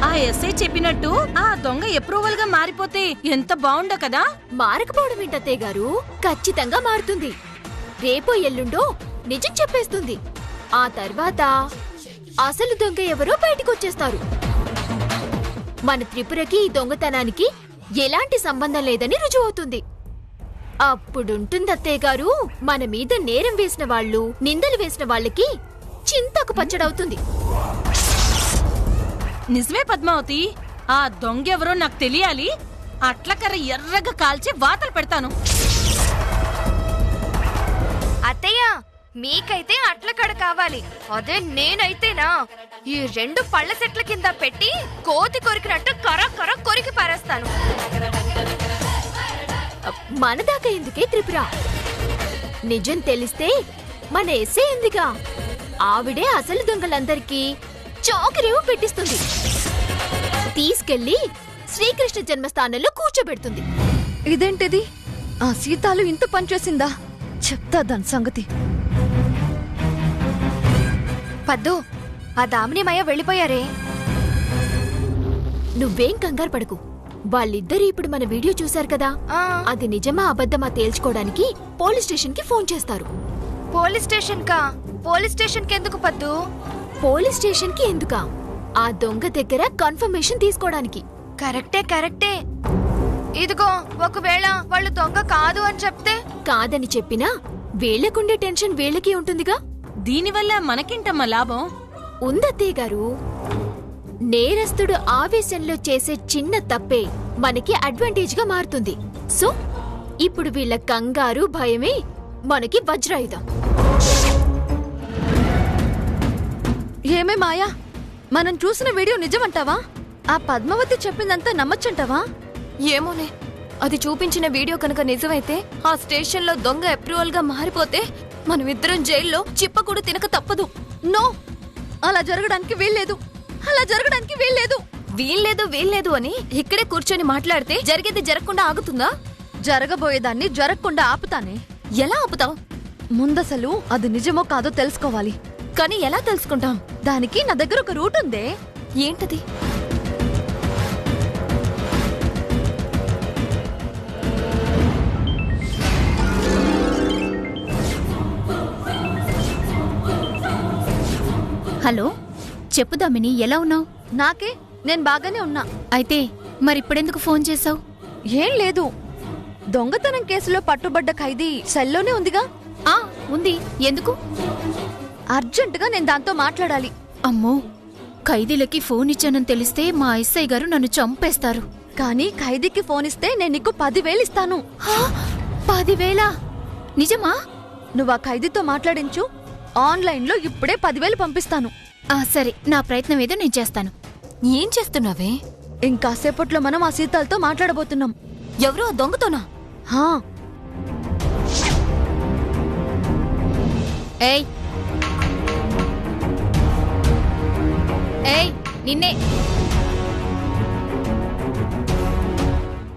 ఆ ఎస్ఐ చెప్పినట్టు ఆ దొంగ అప్రూవల్ గా మారిపోతే ఎంత బాగుండో కదా. మారకపోవడం ఏంటత్తయ్య గారు, ఖచ్చితంగా మారుతుంది. రేపో ఎల్లుండో నిజం చెప్పేస్తుంది. ఆ తర్వాత అసలు దొంగ ఎవరో బయటికొచ్చేస్తారు. మన త్రిపురకి ఈ దొంగతనానికి ఎలాంటి సంబంధం లేదని రుజువవుతుంది. అప్పుడుంటుంది అత్తయ్య గారు, మన మీద నేరం వేసిన వాళ్ళు, నిందలు వేసిన వాళ్ళకి చింతకు పచ్చడవుతుంది. నిజమే పద్మావతి, ఆ దొంగ ఎవరో నాకు తెలియాలి. అట్లకర్ర ఎర్రగా కాల్చి వాతలు పెడతాను. అత్తయ్య, మీకైతే అట్లకడ కావాలి. అదే నేనైతేనా ఈ 2 పళ్ళ సెట్ల కింద పెట్టి కోతి కొరికినట్టు కర కర కొరికి పారేస్తాను. మనదాకా ఎందుకే త్రిపుర? నిజం తెలిస్తే మన ఎస్ఏ ఎందుగా, ఆవిడే అసలు దొంగలందరికీ చోకరేవు పెట్టిస్తుంది. తీసుకెళ్లి శ్రీకృష్ణ జన్మస్థానంలో కూర్చోబెడుతుంది. ఇదేంటిది? ఆ సీతాలు ఇంత పనిచేసిందా? చెప్తా దాని సంగతి. పద్దు, ఆ దామినిమయ్య వెళ్ళిపోయారే. నువ్వేం కంగారు పడకు. వాళ్ళిద్దరూ ఇప్పుడు మన వీడియో చూశారు కదా, అది నిజమా అబద్ధమా తేల్చుకోవడానికి పోలీస్ స్టేషన్ కి ఫోన్ చేస్తారు. పోలీస్ స్టేషన్ కా? పోలీస్ స్టేషన్ కి ఎందుకు పద్దు? పోలీస్ స్టేషన్ కి ఎందుకా? ఆ దొంగ దగ్గర కన్ఫర్మేషన్ తీసుకోవడానికి. కరెక్టే. ఇదిగో, ఒకవేళ వాళ్ళు దొంగ కాదు అని చెప్తే? కాదని చెప్పినా వీళ్లకుండే టెన్షన్ వీళ్ళకి ఉంటుందిగా. దీనివల్ల మనకేంటమ్మా లాభం? ఉందత్తయ్య గారు, నేరస్తుడు ఆవేశంలో చేసే చిన్న తప్పే మనకి అడ్వాంటేజ్ గా మారుతుంది. సో ఇప్పుడు వీళ్ళ కంగారు భయమే మనకి వజ్రాయుధం. ఏమే మాయా, మనం చూసిన వీడియో నిజమంటావా? ఆ పద్మావతి చెప్పిందంతా నమ్మచ్చంటావా? ఏమోనే, అది చూపించిన వీడియో కనుక నిజమైతే ఆ స్టేషన్లో దొంగ అప్రూవల్ గా మారిపోతే మనమిద్దరం జైల్లో చిప్పకూడు తినక తప్పదు. నో, అలా జరగడానికి వీల్లేదు. వీల్లేదు అని ఇక్కడే కూర్చొని మాట్లాడితే జరిగేది జరగకుండా ఆగుతుందా? జరగబోయేదాన్ని జరగకుండా ఆపుతానే. ఎలా ఆపుతాం? ముందసలు అది నిజమో కాదో తెలుసుకోవాలి. కానీ ఎలా తెలుసుకుంటాం? దానికి నా దగ్గర ఒక రూట్ ఉందే. ఏంటది? హలో, చెప్పు దామిని, ఎలా ఉన్నావు? నాకే, నేను బాగానే ఉన్నా. అయితే మరిప్పుడెందుకు ఫోన్ చేశావు? ఏం లేదు, దొంగతనం కేసులో పట్టుబడ్డ ఖైదీ సెల్లోనే ఉందిగా. ఉంది. ఎందుకు? అర్జెంటుగా నేను దాంతో మాట్లాడాలి. అమ్మో, ఖైదీలకి ఫోన్ ఇచ్చానని తెలిస్తే మా ఎస్ఐ గారు నన్ను చంపేస్తారు. కానీ ఖైదీకి ఫోన్ ఇస్తే నేను నీకు 10,000 ఇస్తాను. 10,000? నిజమా? నువ్వు ఆ ఖైదీతో మాట్లాడించు, ఆన్లైన్లో ఇప్పుడే 10,000 పంపిస్తాను. సరే, నా ప్రయత్నం ఏదో నేను చేస్తాను. ఏం చేస్తున్నావే? ఇంకాసేపట్లో మనం ఆ సీతాలతో మాట్లాడబోతున్నాం. ఎవరో దొంగతోనా? ఏయ్ నిన్నే.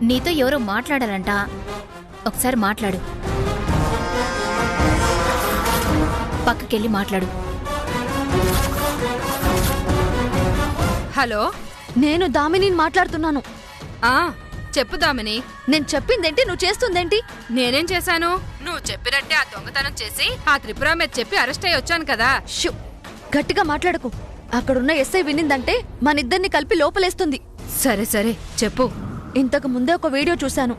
నీతో ఎవరో మాట్లాడాలంట, ఒకసారి మాట్లాడు. పక్కకెళ్ళి మాట్లాడు. హలో, నేను దామినిని మాట్లాడుతున్నాను. చెప్పు దామిని. నేను చెప్పిందేంటి, నువ్వు చేస్తుందేంటి? నేనేం చేశాను? నువ్వు చెప్పినట్టే ఆ దొంగతనం చేసి ఆ త్రిపుర మీద చెప్పి అరెస్ట్ అయ్యి వచ్చాను కదా. గట్టిగా మాట్లాడకు. అక్కడున్న ఎస్ఐ వినిందంటే మనిద్దరిని కలిపి లోపలేస్తుంది. సరే చెప్పు. ఇంతకు ముందే ఒక వీడియో చూశాను.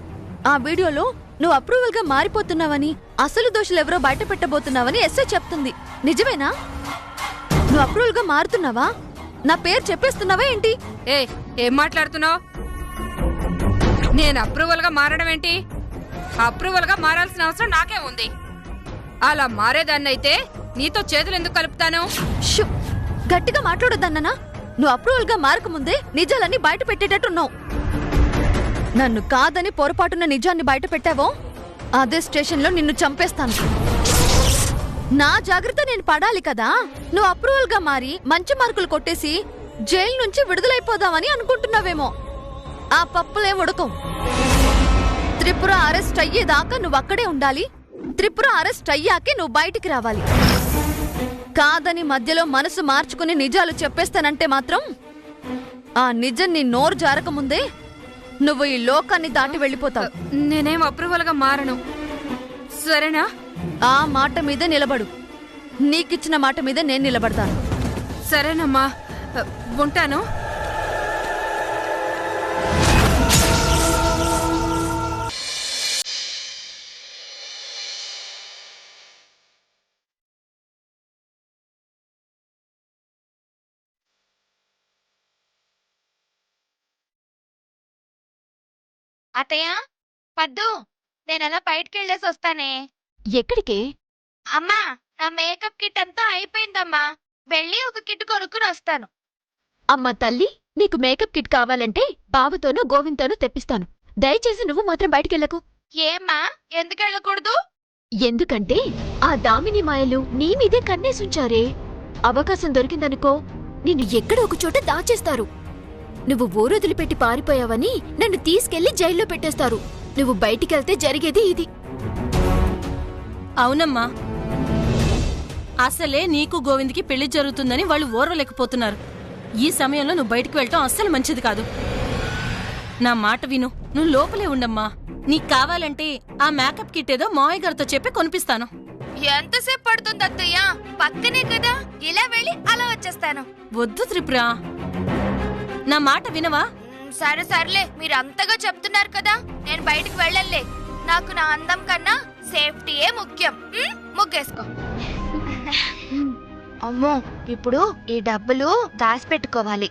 ఆ వీడియోలో నువ్వు అప్రూవల్ గా మారిపోతున్నావని, అసలు దోషులెవరో బయట పెట్టబోతున్నావని ఎస్ఐ చెప్తుంది. నిజమేనా? నువ్వు అప్రూవల్ గా మారుతున్నావా? నా పేరు చెప్పేస్తున్నావా ఏంటి? ఏం మాట్లాడుతున్నావు? నేను అప్రూవల్ గా మారడం ఏంటి? అప్రూవల్ గా మారాల్సిన అవసరం నాకే ఉంది. అలా మారేదాన్నైతే నీతో చేతులు ఎందుకు కలుపుతాను? గట్టిగా మాట్లాడొద్దన్నానా? నువ్వు అప్రూవల్ గా మారకముందే నిజాలన్నీ బయట పెట్టేటట్టున్నావు. నన్ను కాదని పొరపాటున నిజాన్ని బయట పెట్టావో అదే స్టేషన్లో నిన్ను చంపేస్తాను. నా జాగ్రత్త నేను పడాలి కదా. నువ్వు అప్రూవల్ గా మారి మంచి మార్కులు కొట్టేసి జైలు నుంచి విడుదలైపోదామని అనుకుంటున్నావేమో. ఆ పప్పులేం ఉడకం. త్రిపుర అరెస్ట్ అయ్యేదాకా నువ్వు అక్కడే ఉండాలి. త్రిపుర అరెస్ట్ అయ్యాకే నువ్వు బయటికి రావాలి. కాదని మధ్యలో మనసు మార్చుకుని నిజాలు చెప్పేస్తానంటే మాత్రం ఆ నిజం నీ నోరు జారకముందే నువ్వు ఈ లోకాన్ని దాటి వెళ్ళిపోతావు. నేనేం అప్రూవల్ గా మారను, సరేనా? ఆ మాట మీద నిలబడు. నీకిచ్చిన మాట మీద నేను నిలబడతాను. సరేనమ్మా, ఉంటాను. అత్తయ్య, పద్దు, నేనలా బయటికి వెళ్ళేసి వస్తానే. ఎక్కడికి? అమ్మా, నా మేకప్ కిట్ అంతా అయిపోయిందమ్మా. వెళ్ళి ఒక కిట్ కొనుక్కుని వస్తాను. అమ్మ తల్లి, నీకు మేకప్ కిట్ కావాలంటే బావతోనూ గోవిందతోనూ తెప్పిస్తాను. దయచేసి నువ్వు మాత్రం బయటికెళ్ళకు. ఏమ్మా, ఎందుకు వెళ్ళకూడదు? ఎందుకంటే ఆ దామిని మాయలు నీ మీదే కన్నేసుంచారే. అవకాశం దొరికిందనుకో నిన్ను ఎక్కడో ఒక చోట దాచేస్తారు. నువ్వు ఊరొదిలిపెట్టి పారిపోయావని నన్ను తీసుకెళ్లి జైల్లో పెట్టేస్తారు. నువ్వు బయటికెళ్తే జరిగేది ఇది. అవునమ్మా, అసలే నీకు గోవింద్కి పెళ్లి జరుగుతుందని వాళ్ళు ఓర్వలేకపోతున్నారు. ఈ సమయంలో నువ్వు బయటికి వెళ్ళటం అస్సలు మంచిది కాదు. నా మాట విను, నువ్వు లోపలే ఉండమ్మా. నీకు కావాలంటే ఆ మేకప్ కిట్ ఏదో మావయ్య గారితో చెప్పి కొనిపిస్తాను. ఎంతసేపు పడుతుంది అత్తయ్య? పక్కనే కదా, ఇలా వెళ్ళి అలా వచ్చేస్తాను. వద్దు త్రిపుర, నా మాట వినవా? సరే సర్లే, మీరు అంతగా చెప్తున్నారు కదా, నేను బయటికి వెళ్ళలే. నాకు నా అందం కన్నా సేఫ్టీయే ముఖ్యం. ముగ్గేసుకో. అమ్మో, ఇప్పుడు ఈ డబ్బులు దాచిపెట్టుకోవాలి.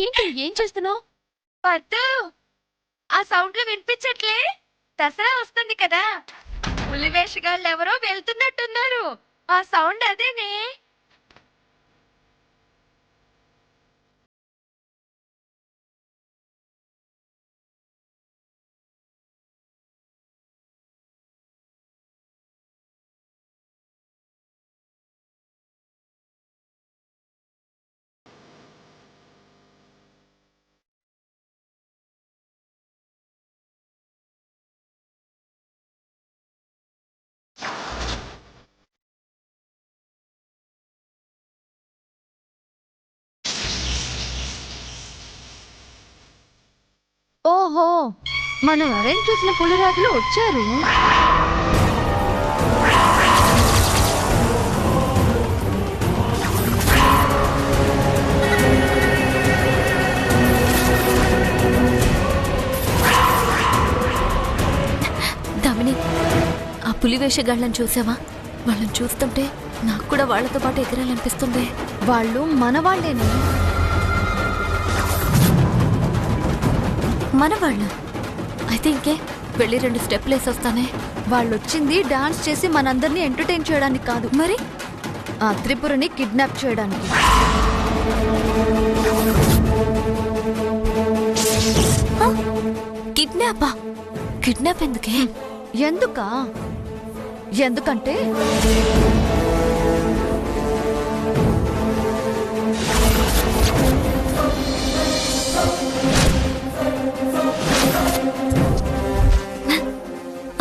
ఏంటి ఏం చేస్తున్నావు? పద్దు, ఆ సౌండ్లు వినిపించట్లే? దసరా వస్తుంది కదా, పులివేషగాళ్ళు ఎవరో వెళ్తున్నట్టున్నారు. ఆ సౌండ్ అదేనే. ఓహో, మనం అరేంజ్ చేసిన పులిరాజులు వచ్చారు. దామిని, ఆ పులివేషగాళ్ళని చూసావా? వాళ్ళని చూస్తుంటే నాకు కూడా వాళ్ళతో పాటు ఎగరాలనిపిస్తుంది. వాళ్ళు మన వాళ్ళేనే. మనవాళ్ళ అయితే ఇంకే వెళ్ళి 2 స్టెప్లు వేసొస్తానే. వాళ్ళొచ్చింది డాన్స్ చేసి మనందరినీ ఎంటర్టైన్ చేయడానికి కాదు, మరి ఆ త్రిపురని కిడ్నాప్ చేయడానికి. కిడ్నాపా? కిడ్నాప్ ఎందుకే? ఎందుకంటే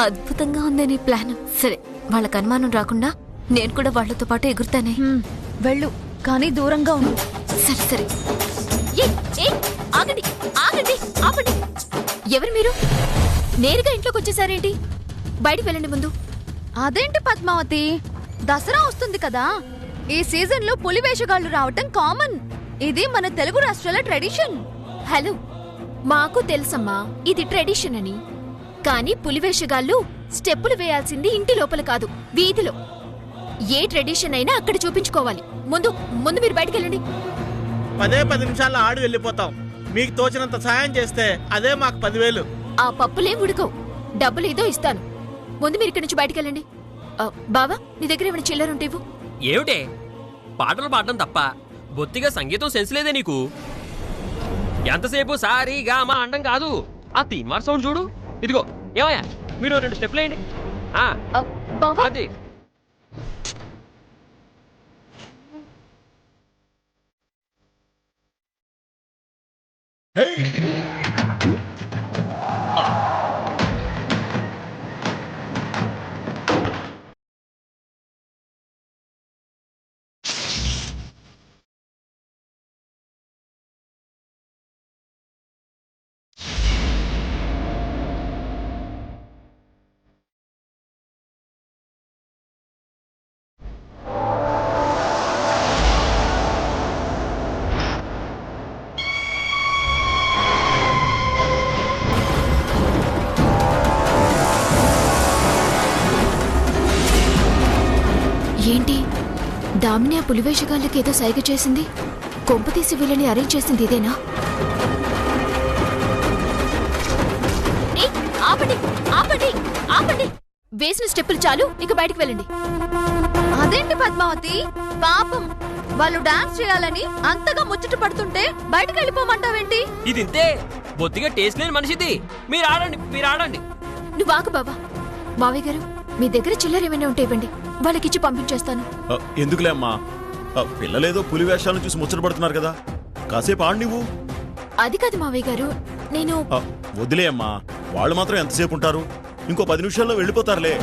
అద్భుతంగా ఉందే నీ ప్లాన్. సరే, వాళ్ళకి అనుమానం రాకుండా నేను కూడా వాళ్ళతో పాటు ఎగురుతానే. వెళ్ళు, కానీ దూరంగా ఉండు. సరే సరే. ఆగండి ఆగండి, ఆపండి. ఎవరు మీరు? నేరుగా ఇంట్లోకి వచ్చేసారేంటి? బయటికి వెళ్ళండి ముందు. అదేంటి పద్మావతి, దసరా వస్తుంది కదా, ఈ సీజన్ లో పులి వేషగాళ్లు రావటం కామన్. ఇది మన తెలుగు రాష్ట్రాల ట్రెడిషన్. హలో, మాకు తెలుసమ్మా ఇది ట్రెడిషన్ అని. కానీ పులివేషగాళ్ళు స్టెప్పులు వేయాల్సింది ఇంటి లోపల కాదు, వీధిలో. ఏ ట్రెడిషన్ అయినా అక్కడ చూపించుకోవాలి. ముందు ముందు మీరు బయటకెళ్ళండి. 10 నిమిషాల్లో ఆడి వెళ్ళిపోతాం. మీకు తోచినంత సాయం చేస్తే అదే మాకు 10,000. ఆ పప్పులేం ఉడకవు, డబ్బులేదో ఇస్తాను. ముందు మీరు ఇక్కడి నుంచి బయటకెళ్ళండి. బావా, నీ దగ్గర ఏమైనా చిల్లరుంటే ఇవ్వు. ఏమిటే పాటలు పాడడం తప్ప బొత్తిగా సంగీతం సెన్స్ లేదే నీకు? ఎంతసేపు సారీగా మా అండం కాదు, ఆ తీన్మార్ సౌండ్ చూడు. ఇదిగో ఏమయ్యా, మీరు 2 స్టెప్లు వేయండి. అది ఏంటి దామిని ఆ పులివేషగాళ్ళకి ఏదో సైగ చేసింది? కొంప తీసి వీళ్ళని అరేంజ్ చేసింది ఇదేనా? ఆపండి ఆపండి ఆపండి! వేసిన స్టెప్పులు చాలు, ఇక బయటికి వెళ్ళండి. అదేంటి పద్మావతి, పాపం వాళ్ళు డాన్స్ చేయాలని అంతగా ముచ్చట పడుతుంటే బయటకు వెళ్ళిపోమంటావేంటి? ఇది ఇంతే, బొత్తిగా టేస్ట్ లేని మనిషిది. మీరు ఆడండి. నువ్వు ఆకు బాబా. మావయ్య గారు, మీ దగ్గర చిల్లర ఏమైనా ఉంటే ఇవ్వండి, వాళ్ళకిచ్చి పంపించేస్తాను. ఎందుకులే అమ్మా, పిల్లలేదో పులి వేషాలను చూసి ముచ్చట పడుతున్నారు కదా, కాసేపు ఆడు నువ్వు. అది కాదు మావయ్య గారు, నేను వదిలే అమ్మా, వాళ్ళు మాత్రం ఎంతసేపు ఉంటారు? ఇంకో 10 నిమిషాల్లో వెళ్ళిపోతారులే.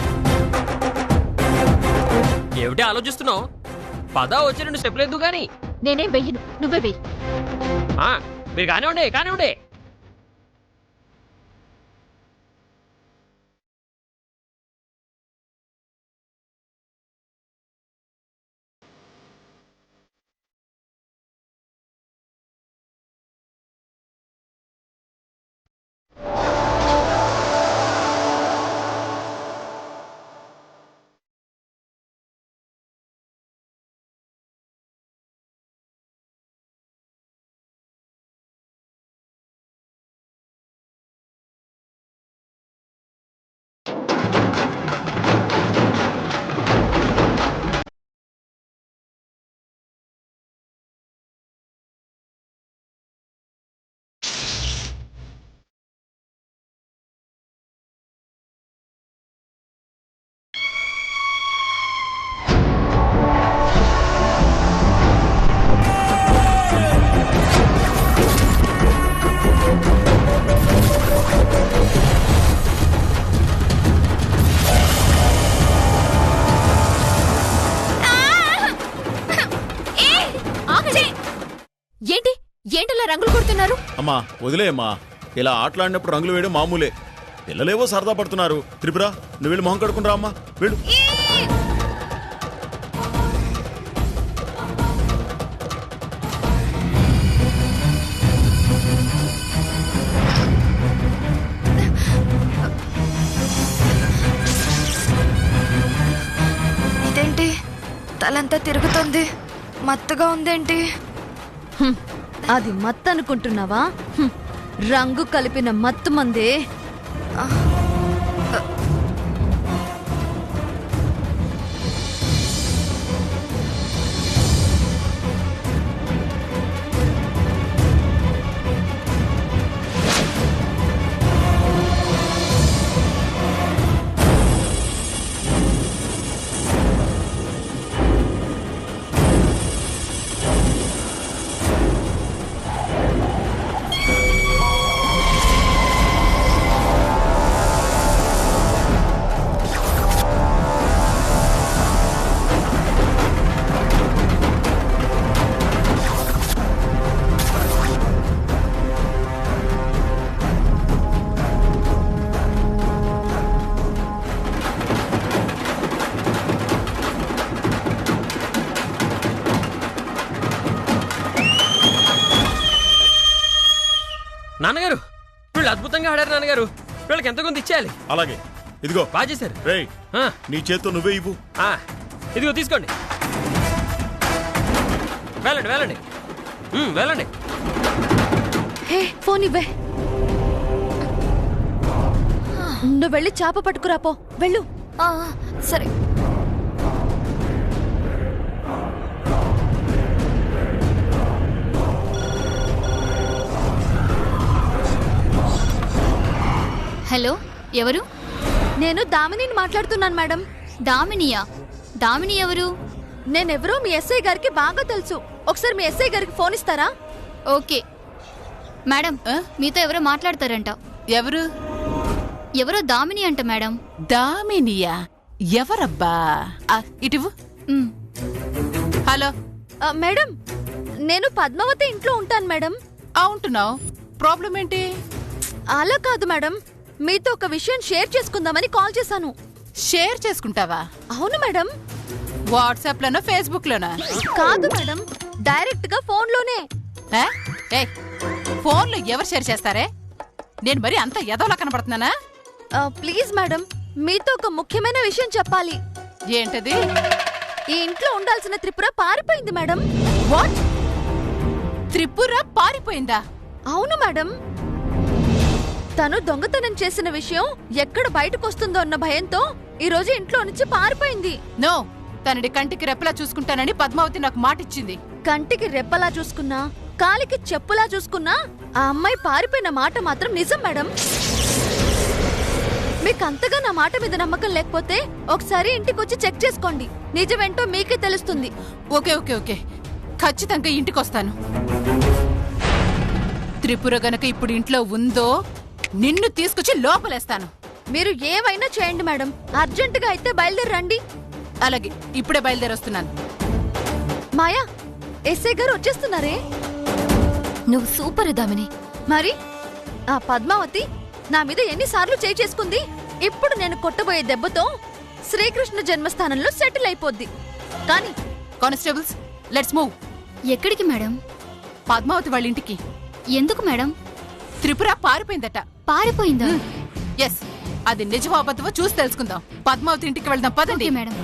ఏమిటి ఆలోచిస్తున్నావు? పదా వచ్చి 2 స్టెప్లు ఎందుకు గాని? నేనేం వెయ్యను, నువ్వే వెయ్యి. మీరు కానివ్వండి. ఏంటలా రంగులు కొడుతున్నారు? అమ్మా వదిలే అమ్మా, ఇలా ఆటలాడినప్పుడు రంగులు వేయడం మామూలే. పిల్లలేవో సరదా పడుతున్నారు. త్రిపుర, నువ్వు వెళ్ళి మొహం కడుకుని రా అమ్మా, వెళ్ళు. ఇదేంటి తలంతా తిరుగుతుంది, మత్తుగా ఉందేంటి? అది మత్తు అనుకుంటున్నావా? రంగు కలిపిన మత్తు మందే. నాన్నగారు, వీళ్ళు అద్భుతంగా ఆడారు నాన్నగారు. వీళ్ళకి ఎంత కొంత ఇచ్చేయాలి. అలాగే, ఇదిగో బాగా చేశారు. రేయ్, నీ చేత్తో నువ్వే ఇవ్వు. ఇదిగో తీసుకోండి. వెళ్ళండి. వెళ్ళండి. హే, ఫోన్ ఇవ్వే. నువ్వు వెళ్ళి చేప పట్టుకురాపో, వెళ్ళు. సరే. హలో, ఎవరు? నేను దామినిని మాట్లాడుతున్నాను మేడం. దామినియా? దామిని ఎవరు? నేనెవరో మీ ఎస్ఐ గారికి బాగా తెలుసు. ఒకసారి మీ ఎస్ఐ గారికి ఫోన్ ఇస్తారా? ఓకే మేడం, మీతో ఎవరో మాట్లాడతారంట. ఎవరో దామిని అంట మేడం. దామినియా? ఎవరబ్బా? ఇటువు. హలో మేడం, నేను పద్మావతి ఇంట్లో ఉంటాను మేడం. ఉంటున్నావు, ప్రాబ్లం ఏంటి? అలా కాదు మేడం, మీతో ఒక విషయం షేర్ చేసుకుందామని కాల్ చేశాను. షేర్ చేసుకుంటావా? అవును మేడం. వాట్సాప్ లోనా, ఫేస్బుక్ లోనా? కాదు మేడం, డైరెక్ట్ గా ఫోన్ లోనే. ఫోన్ లో ఎవరు షేర్ చేస్తారే? నేను మరి అంత ఎదవలా కనపడుతున్నానా? ప్లీజ్ మేడం, మీతో ఒక ముఖ్యమైన విషయం చెప్పాలి. ఏంటది? ఈ ఇంట్లో ఉండాల్సిన త్రిపుర పారిపోయింది మేడం. వాట్? త్రిపుర పారిపోయిందా? అవును మేడం. తను దొంగతనం చేసిన విషయం ఎక్కడ బయటకొస్తుందో అన్న భయంతో ఈ రోజు ఇంట్లో నుంచి పారిపోయింది. నో, తనడి కంటికి రెప్పలా చూసుకుంటానని పద్మావతి నాకు మాటిచ్చింది. కంటికి రెప్పలా చూసుకున్నా, కాలికి చెప్పులా చూసుకున్నా ఆ అమ్మాయి పారిపోయిన మాట మాత్రం నిజం మేడం. మీకంతగా నా మాట మీద నమ్మకం లేకపోతే ఒకసారి ఇంటికొచ్చి చెక్ చేసుకోండి. నిజమేంటో మీకే తెలుస్తుంది. ఓకే ఓకే ఓకే, ఖచ్చితంగా ఇంటికొస్తాను. త్రిపుర గనక ఇప్పుడు ఇంట్లో ఉందో నిన్ను తీసుకొచ్చి లోపలేస్తాను. మీరు ఏవైనా చేయండి మేడం. అర్జెంటుగా అయితే బయలుదేరి రండి. అలాగే, ఇప్పుడే బయలుదేరొస్తున్నాను. మాయా, ఎస్ఐ గారు వచ్చేస్తున్నారే. నువ్వు సూపర్ దామిని. మరి ఆ పద్మావతి నా మీద ఎన్నిసార్లు చేయి చేసుకుంది. ఇప్పుడు నేను కొట్టబోయే దెబ్బతో శ్రీకృష్ణ జన్మస్థానంలో సెటిల్ అయిపోద్ది. కానీ కానిస్టేబుల్స్, లెట్స్ మూవ్. ఎక్కడికి మేడం? పద్మావతి వాళ్ళ ఇంటికి. ఎందుకు మేడం? త్రిపుర పారిపోయిందట. పారిపోయిందా? ఎస్, అది నిజమో అబద్ధమో చూసి తెలుసుకుందాం. పద్మావతి ఇంటికి వెళ్దాం, పదండి. మేడం.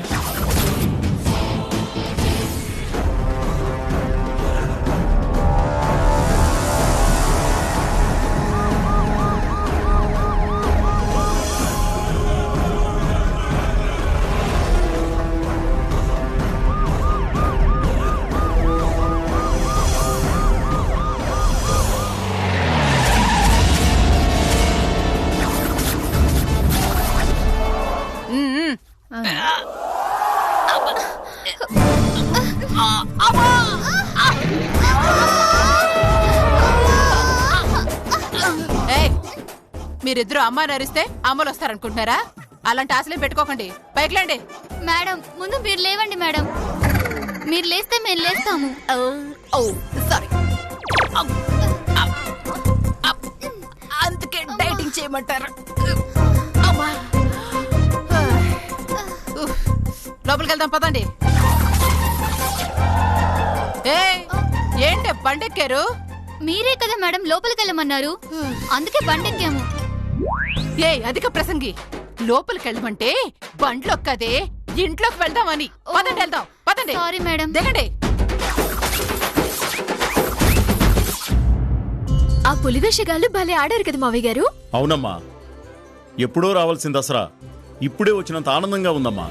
మీరిద్దరు అమ్మాయిని అరిస్తే అమ్మలు వస్తారనుకుంటున్నారా? అలాంటి ఆశలేం పెట్టుకోకండి. పైకిలేండి. మేడం, ముందు మీరు లేవండి మేడం. మీరు లేస్తే మేము లేస్తాము. సారీ, అందుకే డైటింగ్ చేయమంటారు. లోపలికి వెళ్దాం, పదండి. ఏంటి బండెక్కారు? మీరే కదా మేడం లోపలికి వెళ్ళమన్నారు, అందుకే బండెక్కాము. అధిక ప్రసంగి, లోపలికి వెళ్ళమంటే బండ్లో కదే ఇంట్లోకి వెళ్దామని. పదండి, వెళ్దాం, పదండి. Sorry madam. దిగండి. ఆ పులివేషగాళ్ళు భలే ఆడారు కదా మావయ్య గారు. అవునమ్మా, ఎప్పుడో రావాల్సిన దసరా ఇప్పుడే వచ్చినంత ఆనందంగా ఉందమ్మా.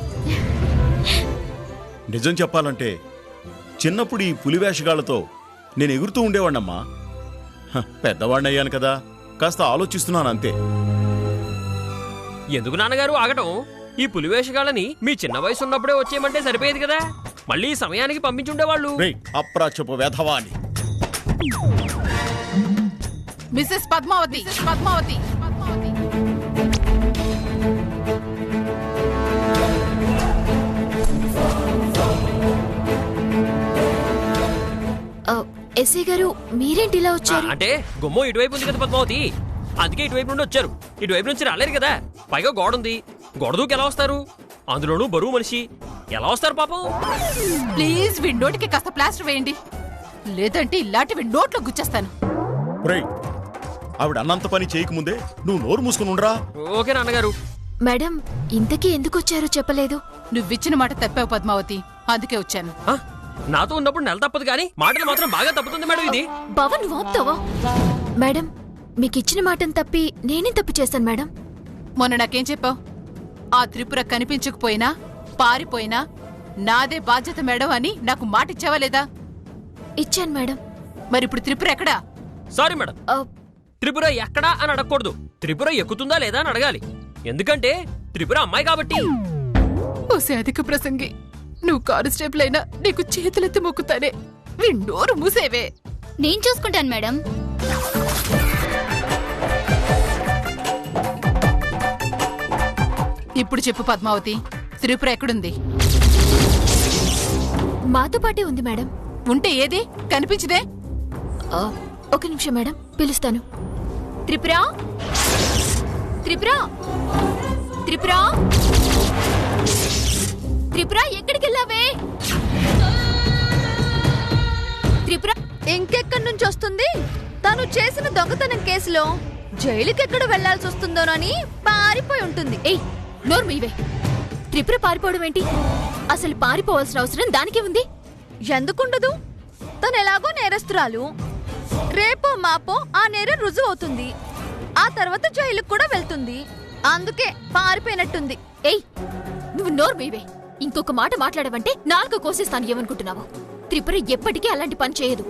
నిజం చెప్పాలంటే చిన్నప్పుడు ఈ పులివేషగాళ్లతో నేను ఎగురుతూ ఉండేవాణ్ణమ్మా. పెద్దవాడిని అయ్యాను కదా, కాస్త ఆలోచిస్తున్నాను అంతే. ఎందుకు నాన్నగారు ఆగటం? ఈ పులివేషగాళ్ళని మీ చిన్న వయసు ఉన్నప్పుడే వచ్చేయమంటే సరిపోయేది కదా. మళ్ళీ సమయానికి పంపించుండేవాళ్ళు. అప్రాచ్యపు వెధవా అని. మిసెస్ పద్మావతి, పద్మావతి, పద్మావతి. ఎస్ఐ గారు, మీరేంటి ఇలా వచ్చారు? అంటే గుమ్మం ఇటువైపు ఉంది కదా పద్మావతి, అందుకే ఇటువైపు నుండి వచ్చారు. ఇటువైపు నుంచి రాలేరు కదా, పైగా గోడ ఉంది. గోడ దూకి ఎలా వస్తారు? అందులోనూ బరువు మనిషి ఎలా వస్తారు పాపం? ప్లీజ్ విండోటికి కాస్త ప్లాస్టర్ వేయండి, లేదంటే ఇలాంటివి నోట్లో గుచ్చేస్తాను. ఆవిడ అన్నంత పని చేయకముందే నువ్వు నోరు మూసుకుని ఉండరా. ఓకే నాన్నగారు. మేడం, ఇంతకీ ఎందుకు వచ్చారో చెప్పలేదు. నువ్విచ్చిన మాట తప్పావు పద్మావతి, అందుకే వచ్చాను. నాతో ఉన్నప్పుడు నెల తప్పదు కానీ మాటలు మాత్రం బాగా తప్పుతుంది మేడం. ఇది భవన్ వాపుతావా? మేడం, మీకిచ్చిన మాటను తప్పి నేనేం తప్పు చేశాను మేడం? మొన్న నాకేం చెప్పావు? ఆ త్రిపుర కనిపించకపోయినా పారిపోయినా నాదే బాధ్యత మేడం అని నాకు మాట ఇచ్చావా లేదా? ఇచ్చాను మేడం. మరి ఇప్పుడు త్రిపుర ఎక్కడా? సారీ మేడం, త్రిపుర ఎక్కడా అని అడగకూడదు. త్రిపుర ఎక్కుతుందా లేదా అని అడగాలి. ఎందుకంటే త్రిపుర అమ్మాయి కాబట్టి. ఓసే అధిక ప్రసంగి, నువ్వు కానిస్టేబుల్ అయినా నీకు చేతులెత్తి మొక్కుతానే. విండోరు మూసేవే. నేను చూసుకుంటాను మేడం. ఇప్పుడు చెప్పు పద్మావతి, త్రిపుర ఎక్కడుంది? మాతో పాటే ఉంది మేడం. ఉంటే ఏది కనిపించదే? ఒక నిమిషం మేడం, పిలుస్తాను. త్రిపురా, త్రిపురా, త్రిపురా, త్రిపురా, ఎక్కడికి వెళ్ళావే? త్రిపుర ఇంకెక్కడి నుంచి వస్తుంది? తను చేసిన దొంగతనం కేసులో జైలుకెక్కడ వెళ్లాల్సి వస్తుందోనని పారిపోయి ఉంటుంది. ఏయ్, నోరు మీవే. త్రిపుర పారిపోవడం ఏంటి? అసలు పారిపోవాల్సిన అవసరం దానికే ఉంది. ఎందుకుండదు? తను ఎలాగో నేరస్తురాలు. రేపో మాపో ఆ నేరం రుజువు అవుతుంది. ఆ తర్వాత జైలుకు కూడా వెళ్తుంది. అందుకే పారిపోయినట్టుంది. ఏయ్, నువ్వు నోరు మీవే. ఇంకొక మాట మాట్లాడవంటే నాలుగు కోసేస్తాను. ఏమనుకుంటున్నావు? త్రిపుర ఎప్పటికీ అలాంటి పని చేయదు.